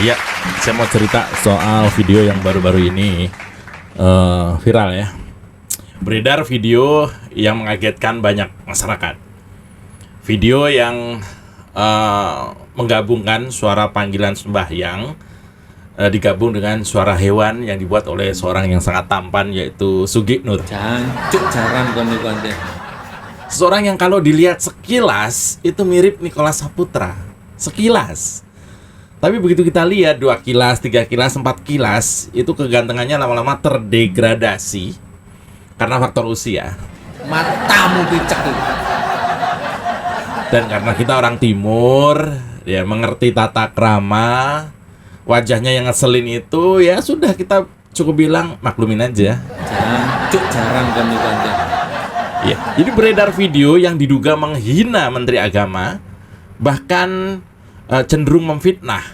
Iya, saya mau cerita soal video yang baru-baru ini viral ya. Beredar video yang mengagetkan banyak masyarakat. Video yang menggabungkan suara panggilan sembahyang digabung dengan suara hewan yang dibuat oleh seorang yang sangat tampan, yaitu Sugi Nur. Jancuk jarang konde-konde. Seorang yang kalau dilihat sekilas itu mirip Nicholas Saputra. Sekilas. Tapi begitu kita lihat 2 kilas, 3 kilas, 4 kilas, itu kegantengannya lama-lama terdegradasi karena faktor usia. Matamu picek itu. Dan karena kita orang timur, ya mengerti tata krama, wajahnya yang ngeselin itu, ya sudah kita cukup bilang maklumin aja. Jancuk jarang konde-konde. Ya, jadi beredar video yang diduga menghina Menteri Agama, bahkan cenderung memfitnah.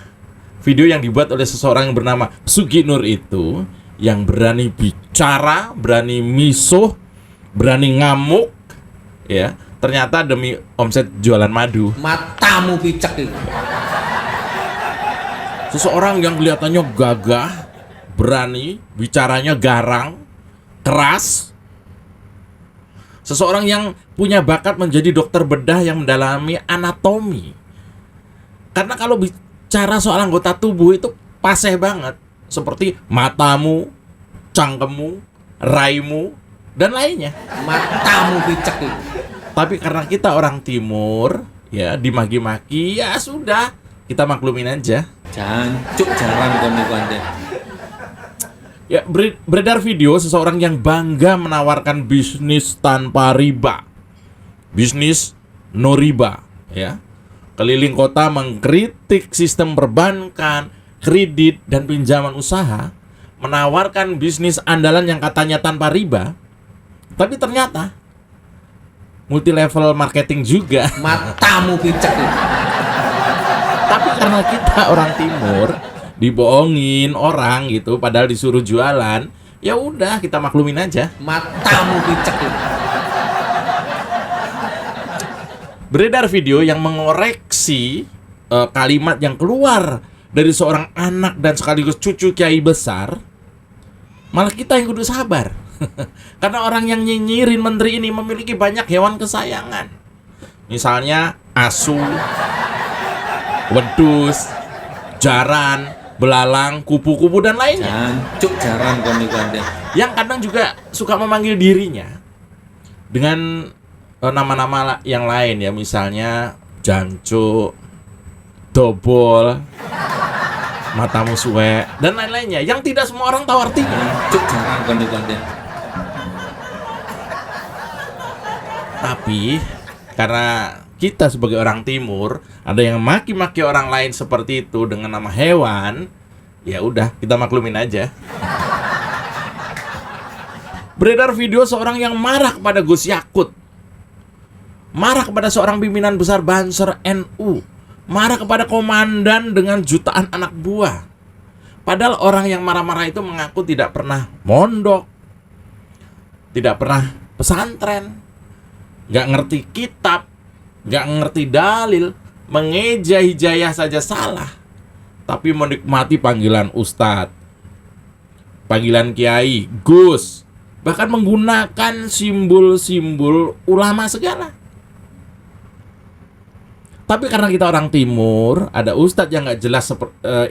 Video yang dibuat oleh seseorang yang bernama Sugi Nur itu, yang berani bicara, berani misuh, berani ngamuk, ya ternyata demi omset jualan madu. Matamu picek itu. Seseorang yang kelihatannya gagah, berani, bicaranya garang, keras. Seseorang yang punya bakat menjadi dokter bedah yang mendalami anatomi. Karena kalau bicara soal anggota tubuh itu paseh banget, seperti matamu, cangkemmu, raimu, dan lainnya. Matamu picek itu. Tapi karena kita orang timur, ya dimaki-maki, ya sudah, kita maklumin aja. Jancuk jarang konde-konde. Ya, beredar video seseorang yang bangga menawarkan bisnis tanpa riba. Bisnis no riba, ya. Keliling kota mengkritik sistem perbankan, kredit, dan pinjaman usaha, menawarkan bisnis andalan yang katanya tanpa riba, tapi ternyata multi level marketing juga. Matamu picek itu. Tapi karena kita orang timur, dibohongin orang gitu, padahal disuruh jualan, ya udah kita maklumin aja. Matamu picek itu. Beredar video yang mengoreksi kalimat yang keluar dari seorang anak dan sekaligus cucu kiai besar. Malah kita yang kudu sabar. Karena orang yang nyinyirin menteri ini memiliki banyak hewan kesayangan. Misalnya asu, wedus, jaran, belalang, kupu-kupu, dan lainnya. Jancuk jarang konde-konde. Yang kadang juga suka memanggil dirinya dengan nama-nama yang lain ya, misalnya jancuk, dobol, matamu suwe, dan lain-lainnya yang tidak semua orang tahu artinya. Jancuk jarang konde-konde. Tapi karena kita sebagai orang timur, ada yang maki-maki orang lain seperti itu dengan nama hewan, ya udah kita maklumin aja. Beredar video seorang yang marah kepada Gus Yakut, marah kepada seorang pimpinan besar Banser NU, marah kepada komandan dengan jutaan anak buah. Padahal orang yang marah-marah itu mengaku tidak pernah mondok, tidak pernah pesantren, gak ngerti kitab, gak ngerti dalil, mengeja hijayah saja salah, tapi menikmati panggilan ustadz, panggilan kiai, gus, bahkan menggunakan simbol-simbol ulama segala. Tapi karena kita orang timur, ada ustadz yang nggak jelas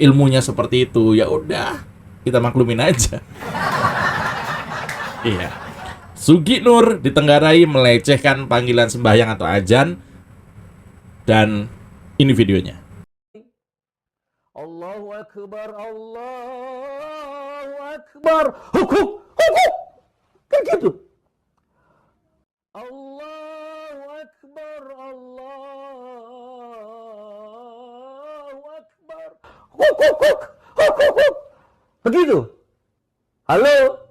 ilmunya seperti itu, ya udah kita maklumin aja. Iya. Sugi Nur ditenggarai melecehkan panggilan sembahyang atau azan, dan ini videonya. Allahu Akbar, Allahu Akbar. Hukum, hukum. Kan gitu. Allahu Akbar, Allahu Akbar. Huk. Begitu. Halo.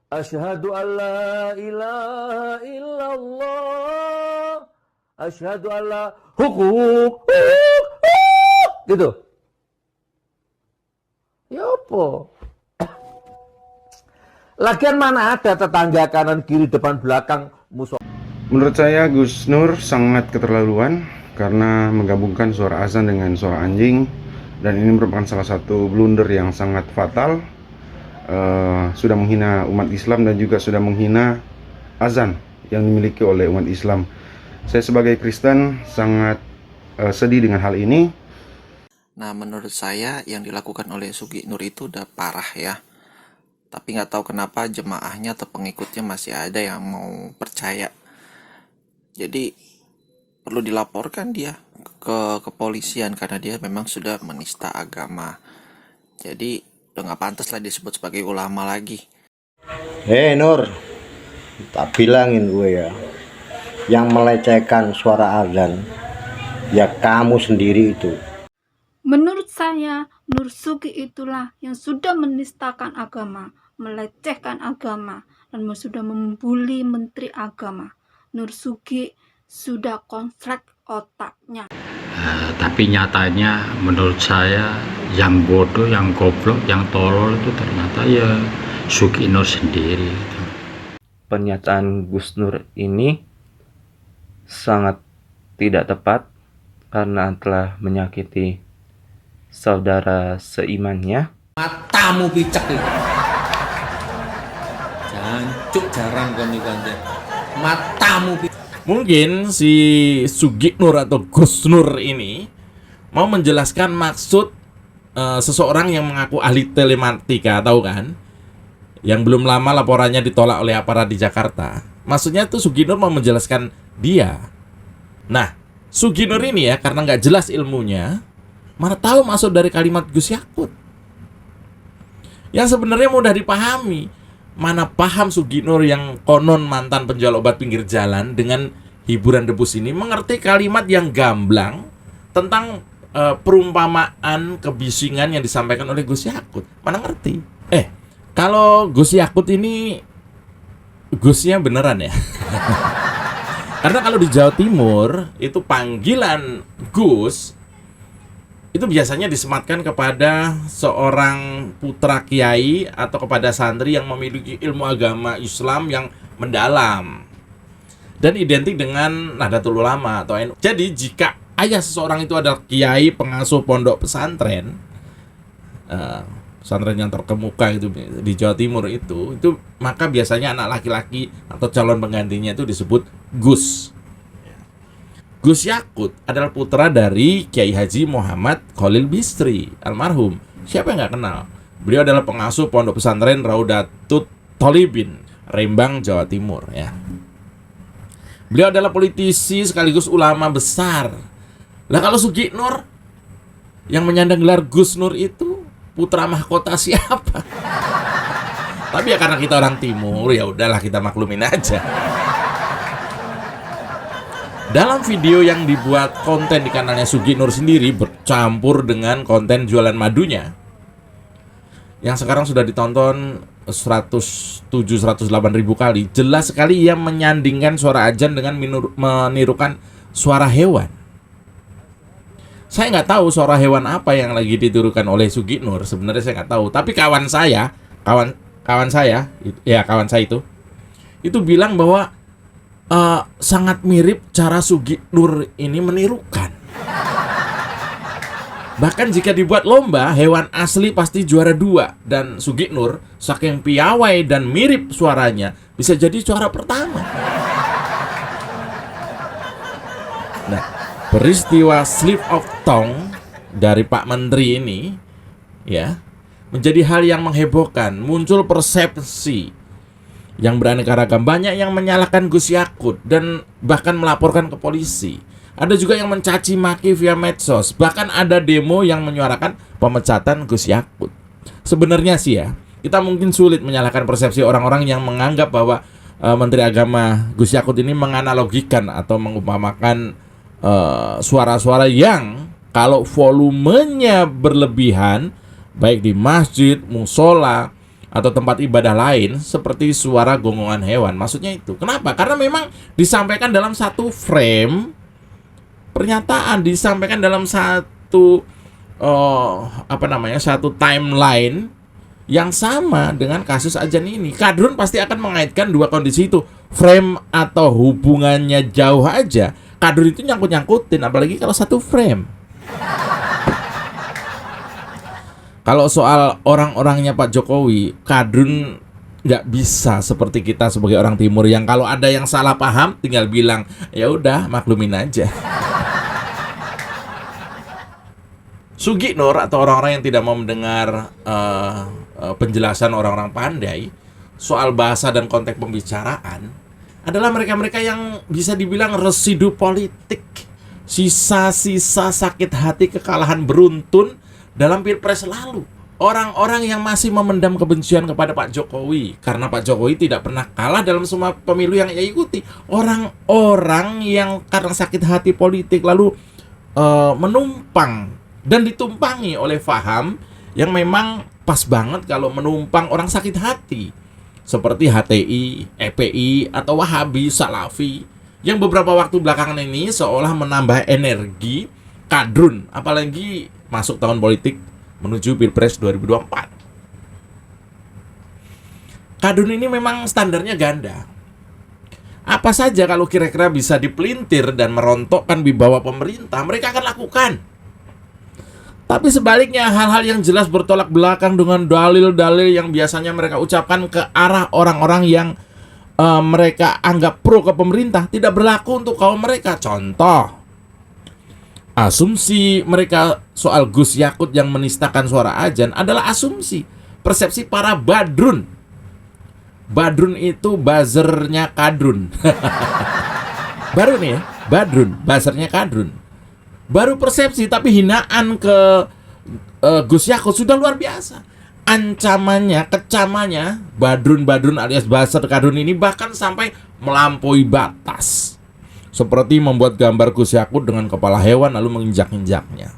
Asyhadu an la ilaha illallah. Asyhadu an la hukuk. Gitu. Ya apa? Lagian mana ada tetangga kanan kiri depan belakang musuh. Menurut saya Gus Nur sangat keterlaluan karena menggabungkan suara azan dengan suara anjing, dan ini merupakan salah satu blunder yang sangat fatal. Sudah menghina umat Islam dan juga sudah menghina azan yang dimiliki oleh umat Islam. Saya sebagai Kristen sangat sedih dengan hal ini. Nah, menurut saya yang dilakukan oleh Sugi Nur itu udah parah ya. Tapi nggak tahu kenapa jemaahnya atau pengikutnya masih ada yang mau percaya. Jadi perlu dilaporkan dia ke kepolisian karena dia memang sudah menista agama. Jadi udah nggak pantas lah disebut sebagai ulama lagi. Nur, tak bilangin gue ya, yang melecehkan suara azan ya kamu sendiri itu. Menurut saya, Nur Sugi itulah yang sudah menistakan agama, melecehkan agama, dan sudah membuli Menteri Agama. Nur Sugi sudah konflik otaknya. Tapi nyatanya menurut saya yang bodoh, yang goblok, yang tolol itu ternyata ya Sugi Nur sendiri. Pernyataan Gus Nur ini sangat tidak tepat karena telah menyakiti saudara seimannya. Matamu picek itu. Jancuk jarang konde-konde. Matamu picek. Mungkin si Sugi Nur atau Gus Nur ini mau menjelaskan maksud seseorang yang mengaku ahli telematika, tahu kan? Yang belum lama laporannya ditolak oleh aparat di Jakarta. Maksudnya tuh Sugi Nur mau menjelaskan dia. Nah, Sugi Nur ini ya, karena nggak jelas ilmunya, mana tahu maksud dari kalimat Gus Yakut. Yang sebenarnya mudah dipahami. Mana paham Sugi Nur yang konon mantan penjual obat pinggir jalan dengan hiburan debus ini mengerti kalimat yang gamblang tentang perumpamaan kebisingan yang disampaikan oleh Gus Yakut. Mana ngerti? Kalau Gus Yakut ini Gusnya beneran ya. Karena kalau di Jawa Timur itu panggilan Gus itu biasanya disematkan kepada seorang putra kiai atau kepada santri yang memiliki ilmu agama Islam yang mendalam dan identik dengan Nahdlatul Ulama atau NU. Jadi jika ayah seseorang itu adalah kiai pengasuh pondok pesantren, pesantren yang terkemuka itu di Jawa Timur itu maka biasanya anak laki-laki atau calon penggantinya itu disebut Gus. Gus Yakut adalah putra dari Kiai Haji Muhammad Khalil Bistri almarhum. Siapa yang nggak kenal? Beliau adalah pengasuh pondok pesantren Raudatut Tholibin, Rembang, Jawa Timur ya. Beliau adalah politisi sekaligus ulama besar. Lah kalau Sugi Nur yang menyandang gelar Gus Nur itu putra mahkota siapa? Tapi ya karena kita orang timur ya udahlah kita maklumin aja. Dalam video yang dibuat konten di kanalnya Sugi Nur sendiri bercampur dengan konten jualan madunya yang sekarang sudah ditonton 107-108 ribu kali, jelas sekali ia menyandingkan suara azan dengan menirukan suara hewan. Saya nggak tahu suara hewan apa yang lagi ditirukan oleh Sugi Nur, sebenarnya saya nggak tahu. Tapi kawan saya itu bilang bahwa sangat mirip cara Sugi Nur ini menirukan. Bahkan jika dibuat lomba, hewan asli pasti juara 2. Dan Sugi Nur, saking piawai dan mirip suaranya, bisa jadi juara pertama. Nah, peristiwa slip of tongue dari Pak Menteri ini ya menjadi hal yang menghebohkan. Muncul persepsi yang beraneka ragam. Banyak yang menyalahkan Gus Yakut dan bahkan melaporkan ke polisi. Ada juga yang mencaci maki via medsos. Bahkan ada demo yang menyuarakan pemecatan Gus Yakut. Sebenarnya sih ya, kita mungkin sulit menyalahkan persepsi orang-orang yang menganggap bahwa Menteri Agama Gus Yakut ini menganalogikan atau mengumpamakan suara-suara yang kalau volumenya berlebihan, baik di masjid, musola, atau tempat ibadah lain, seperti suara gonggongan hewan. Maksudnya itu. Kenapa? Karena memang disampaikan dalam satu frame pernyataan, disampaikan dalam satu satu timeline yang sama dengan kasus azan ini. Kadrun pasti akan mengaitkan dua kondisi itu. Frame atau hubungannya jauh aja, Kadrun itu nyangkut-nyangkutin, apalagi kalau satu frame. Kalau soal orang-orangnya Pak Jokowi, Kadrun nggak bisa seperti kita sebagai orang timur yang kalau ada yang salah paham tinggal bilang, ya udah maklumin aja. Sugi Nur atau orang-orang yang tidak mau mendengar penjelasan orang-orang pandai soal bahasa dan konteks pembicaraan adalah mereka-mereka yang bisa dibilang residu politik, sisa-sisa sakit hati kekalahan beruntun dalam Pilpres lalu. Orang-orang yang masih memendam kebencian kepada Pak Jokowi karena Pak Jokowi tidak pernah kalah dalam semua pemilu yang ia ikuti. Orang-orang yang karena sakit hati politik lalu menumpang dan ditumpangi oleh faham yang memang pas banget kalau menumpang orang sakit hati seperti HTI, EPI, atau Wahabi, Salafi yang beberapa waktu belakangan ini seolah menambah energi Kadrun, apalagi masuk tahun politik menuju Pilpres 2024. Kadrun ini memang standarnya ganda. Apa saja kalau kira-kira bisa dipelintir dan merontokkan wibawa pemerintah, mereka akan lakukan. Tapi sebaliknya, hal-hal yang jelas bertolak belakang dengan dalil-dalil yang biasanya mereka ucapkan ke arah orang-orang yang mereka anggap pro ke pemerintah tidak berlaku untuk kaum mereka. Contoh, asumsi mereka soal Gus Yakut yang menistakan suara azan adalah asumsi, persepsi para badrun. Badrun itu buzzernya Kadrun. Baru nih ya, badrun, buzzernya Kadrun. Baru persepsi, tapi hinaan ke Gus Yakut sudah luar biasa. Ancamannya, kecamannya badrun-badrun alias buzzer Kadrun ini bahkan sampai melampaui batas. Seperti membuat gambar Gus Yakut dengan kepala hewan lalu menginjak-injaknya.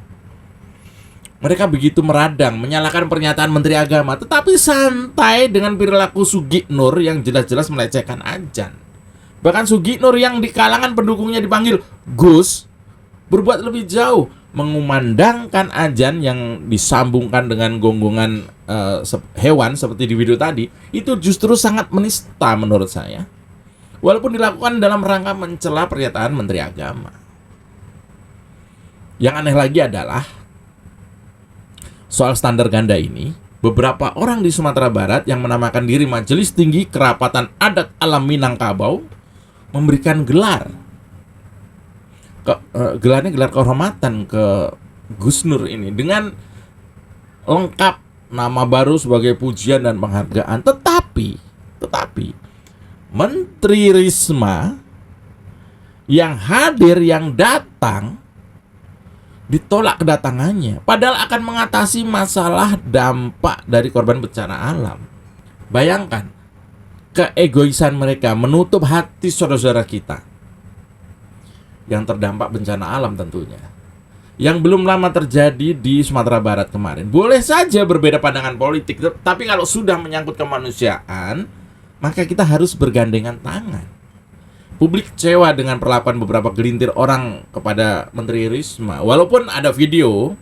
Mereka begitu meradang, menyalahkan pernyataan Menteri Agama, tetapi santai dengan perilaku Sugi Nur yang jelas-jelas melecehkan azan. Bahkan Sugi Nur yang di kalangan pendukungnya dipanggil Gus, berbuat lebih jauh, mengumandangkan azan yang disambungkan dengan gonggongan hewan seperti di video tadi, itu justru sangat menista menurut saya. Walaupun dilakukan dalam rangka mencela pernyataan Menteri Agama. Yang aneh lagi adalah soal standar ganda ini, beberapa orang di Sumatera Barat yang menamakan diri Majelis Tinggi Kerapatan Adat Alam Minangkabau memberikan gelar. Gelarnya gelar kehormatan ke Gus Nur ini dengan lengkap nama baru sebagai pujian dan penghargaan. Tetapi Menteri Risma yang hadir, yang datang, ditolak kedatangannya, padahal akan mengatasi masalah dampak dari korban bencana alam. Bayangkan keegoisan mereka menutup hati saudara-saudara kita yang terdampak bencana alam tentunya, yang belum lama terjadi di Sumatera Barat kemarin. Boleh saja berbeda pandangan politik, tapi kalau sudah menyangkut kemanusiaan, maka kita harus bergandengan tangan. Publik kecewa dengan perlakuan beberapa gelintir orang kepada Menteri Risma. Walaupun ada video,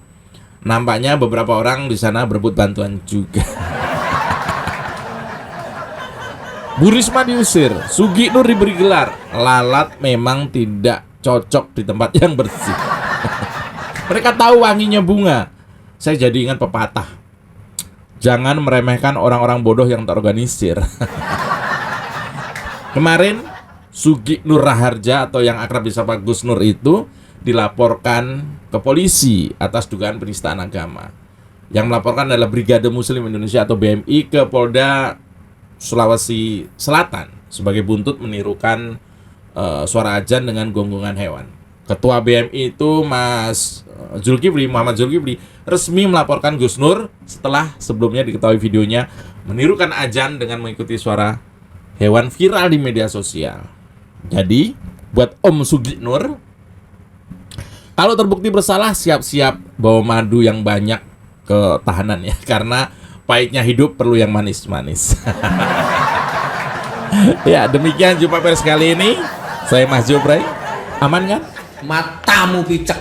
nampaknya beberapa orang di sana berebut bantuan juga. Bu Risma diusir, Sugi Nur diberi gelar. Lalat memang tidak cocok di tempat yang bersih. Mereka tahu wanginya bunga. Saya jadi ingat pepatah, jangan meremehkan orang-orang bodoh yang terorganisir. Kemarin Sugi Nur Raharja atau yang akrab disapa Gus Nur itu dilaporkan ke polisi atas dugaan penistaan agama. Yang melaporkan adalah Brigade Muslim Indonesia atau BMI ke Polda Sulawesi Selatan sebagai buntut menirukan suara azan dengan gonggongan hewan. Ketua BMI itu Mas Muhammad Zulkifli resmi melaporkan Gus Nur setelah sebelumnya diketahui videonya menirukan azan dengan mengikuti suara hewan viral di media sosial. Jadi buat Om Sugi Nur, kalau terbukti bersalah siap-siap bawa madu yang banyak ke tahanan ya, karena pahitnya hidup perlu yang manis-manis. Ya, demikian jumpa pers kali ini. Saya Mas Jopray. Aman kan? Matamu picek.